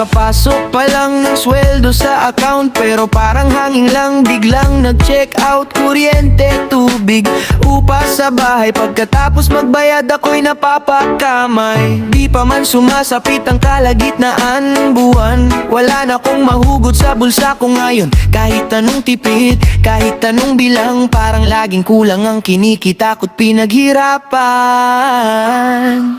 Kakapasok pa lang ng sweldo sa account, pero parang hangin lang, biglang nag-check out. Kuryente, tubig, upa sa bahay, pagkatapos magbayad ako'y napapakamay. Di pa man sumasapit ang kalagitnaan buwan, wala na akong mahugot sa bulsa ko ngayon. Kahit anong tipid, kahit anong bilang, parang laging kulang ang kinikita ko't pinaghirapan.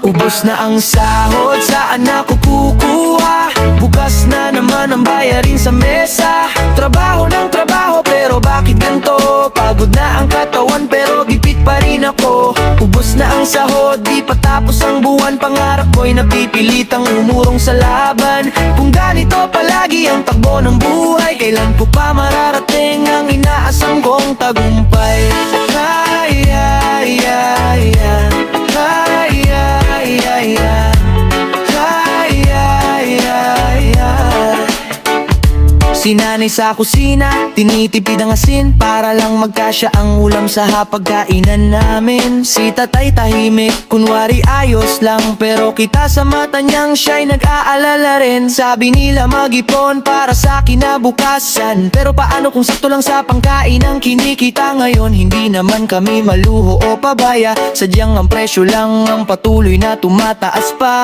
Ubos na ang sahod, saan ako kukuha? Bukas na naman ang bayarin sa mesa. Trabaho ng trabaho, pero bakit ganito? Pagod na ang katawan, pero gipit pa rin ako. Ubos na ang sahod, di pa tapos ang buwan. Pangarap ko'y napipilitang umurong sa laban. Kung ganito palagi ang takbo ng buhay, kailan ko pa mararating ang inaasam kong tagumpay? Ay, ay, ay, ay. Ay, ay, ay, ay. Ay, ay, ay, ay. Sinanay sa kusina, tinitipid ang asin para lang magkasya ang ulam sa hapagkainan namin. Si tatay tahimik, kunwari ayos lang, pero kita sa mata niyang siya'y nag-aalala rin. Sabi nila mag-ipon para sa kinabukasan, pero paano kung sakto lang sa pangkain ang kinikita ngayon? Hindi naman kami maluho o pabaya, sadyang ang presyo lang ang patuloy na tumataas pa.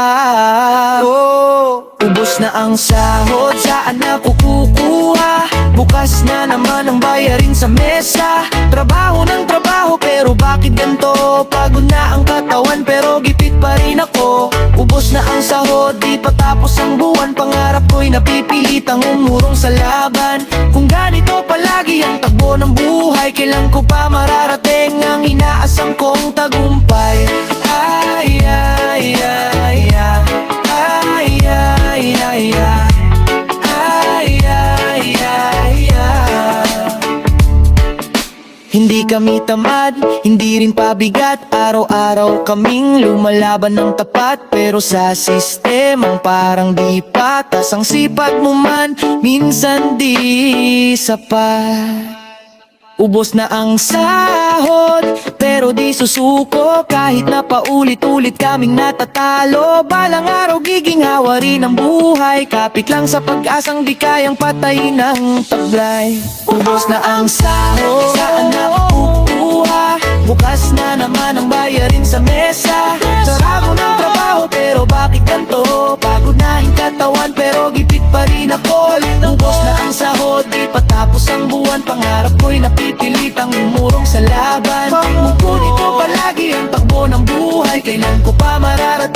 Ubos na ang sahod, saan ako kukuha? Bukas na naman ang bayarin sa mesa. Trabaho ng trabaho, pero bakit ganito? Pagod na ang katawan, pero gipit pa rin ako. Ubos na ang sahod, di pa tapos ang buwan. Pangarap ko'y napipilitang umurong sa laban. Kung ganito palagi ang takbo ng buhay, kailan ko pa mararating ang inaasam kong tagumpay? Ay, ay, ay, ay. Ay, ay, ay, ay. Ay, ay, ay, ay. Hindi kami tamad, hindi rin pabigat. Araw-araw kaming lumalaban ng tapat, pero sa sistemang parang di patas. Ang sipag mo man, minsan di sapat. Ubos na ang sahod, pero di susuko. Kahit na paulit-ulit kaming natatalo, balang araw giginhawa rin ang buhay. Kapit lang sa pag-asang di kayang patayin ng taglay. Ubos na ang sahod, saan na kukuha? Bukas na naman ang bayarin sa mesa. Trabaho ng trabaho, pero bakit ganito? Pagod na ang katawan, pero gipit pa rin ako. Ubos na ang sahod, di pa tapos ang buwan. Pangarap ko'y napipilitang umurong sa laban. Ngunit ko palagi ang takbo ng buhay, kailan ko pa mararating